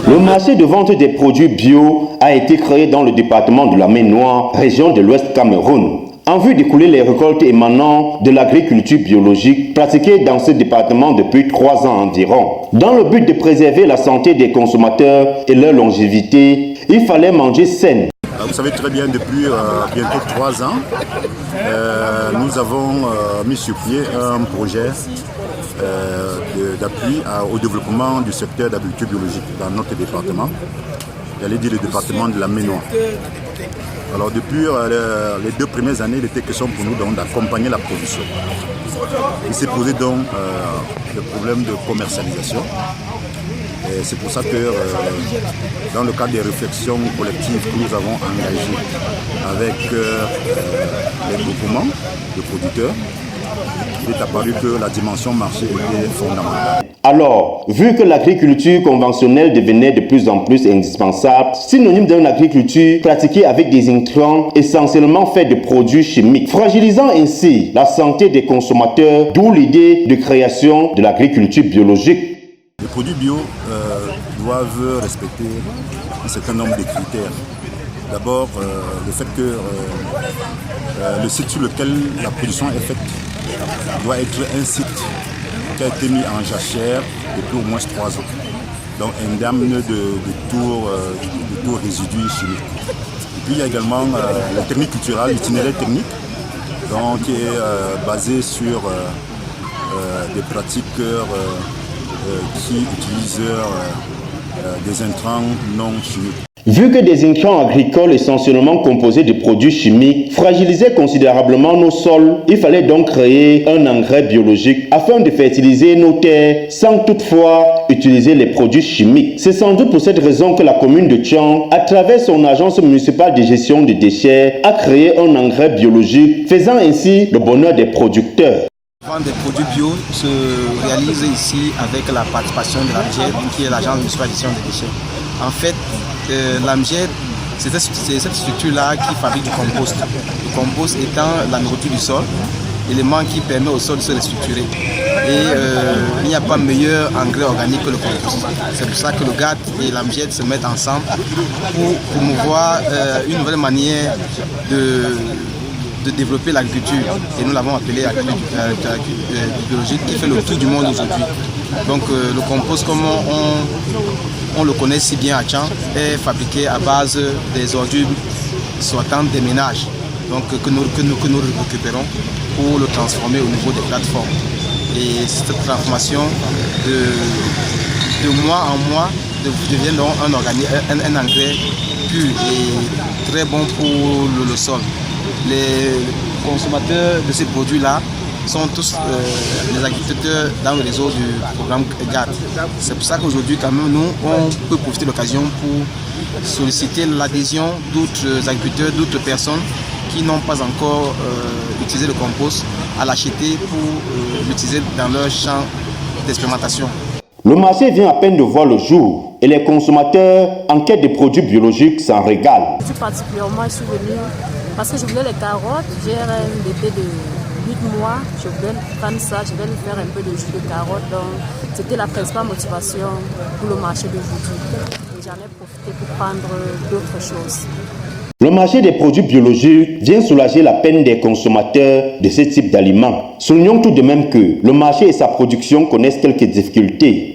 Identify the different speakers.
Speaker 1: Le marché de vente des produits bio a été créé dans le département de la Maine-Noire, région de l'Ouest Cameroun, en vue d'écouler les récoltes émanant de l'agriculture biologique pratiquée dans ce département depuis 3 ans environ. Dans le but de préserver la santé des consommateurs et leur longévité, il fallait manger sain.
Speaker 2: Vous savez très bien, depuis bientôt 3 ans, nous avons mis sur pied un projet d'appui au développement du secteur d'agriculture biologique dans notre département. J'allais dire le département de la Maine-Noire. Alors depuis les 2 premières années, il était question pour nous d'accompagner la production. Il s'est posé donc le problème de commercialisation. Et c'est pour ça que dans le cadre des réflexions collectives que nous avons engagées avec les groupements de producteurs, il est apparu que la dimension marché était fondamentale.
Speaker 1: Alors, vu que l'agriculture conventionnelle devenait de plus en plus indispensable, synonyme d'une agriculture pratiquée avec des intrants essentiellement faits de produits chimiques, fragilisant ainsi la santé des consommateurs, d'où l'idée de création de l'agriculture biologique.
Speaker 2: Les produits bio doivent respecter un certain nombre de critères. D'abord, le fait que le site sur lequel la production est faite doit être un site qui a été mis en jachère depuis au moins 3 ans. Donc indemne de tout résidu chimique. Et puis il y a également la technique culturelle, l'itinéraire technique, donc, qui est basé sur des pratiques qui utilisent des intrants non chimiques.
Speaker 1: Vu que des intrants agricoles essentiellement composés de produits chimiques fragilisaient considérablement nos sols, il fallait donc créer un engrais biologique afin de fertiliser nos terres sans toutefois utiliser les produits chimiques. C'est sans doute pour cette raison que la commune de Tian, à travers son agence municipale de gestion des déchets, a créé un engrais biologique, faisant ainsi le bonheur des producteurs.
Speaker 3: La vente des produits bio se réalise ici avec la participation de l'AMGED, qui est l'agence municipale de gestion des déchets. En fait, l'AMGED, c'est cette structure-là qui fabrique du compost. Le compost étant la nourriture du sol, élément qui permet au sol de se restructurer. Et il n'y a pas meilleur engrais organique que le compost. C'est pour ça que le GAT et l'AMGED se mettent ensemble pour promouvoir une nouvelle manière de développer l'agriculture. Et nous l'avons appelé agriculture biologique qui fait le tour du monde aujourd'hui. Donc le compost, comme on le connaît si bien à Tian, est fabriqué à base des ordures sortant des ménages, donc que nous récupérons pour le transformer au niveau des plateformes. Et cette transformation de mois en mois devient donc un engrais pur et très bon pour le sol. Les consommateurs de ces produits-là sont tous les agriculteurs dans le réseau du programme GAT. C'est pour ça qu'aujourd'hui, quand même, nous, on peut profiter de l'occasion pour solliciter l'adhésion d'autres agriculteurs, d'autres personnes qui n'ont pas encore utilisé le compost, à l'acheter pour l'utiliser dans leur champ d'expérimentation.
Speaker 1: Le marché vient à peine de voir le jour et les consommateurs en quête de produits biologiques s'en régalent.
Speaker 4: Particulièrement, je suis venue parce que je voulais les carottes. J'ai un bébé de 8 mois, je voulais prendre ça, je voulais lui faire un peu de jus de carotte. Donc, c'était la principale motivation pour le marché d'aujourd'hui. Et j'en ai profité pour prendre d'autres choses.
Speaker 1: Le marché des produits biologiques vient soulager la peine des consommateurs de ce type d'aliments. Soulignons tout de même que le marché et sa production connaissent quelques difficultés.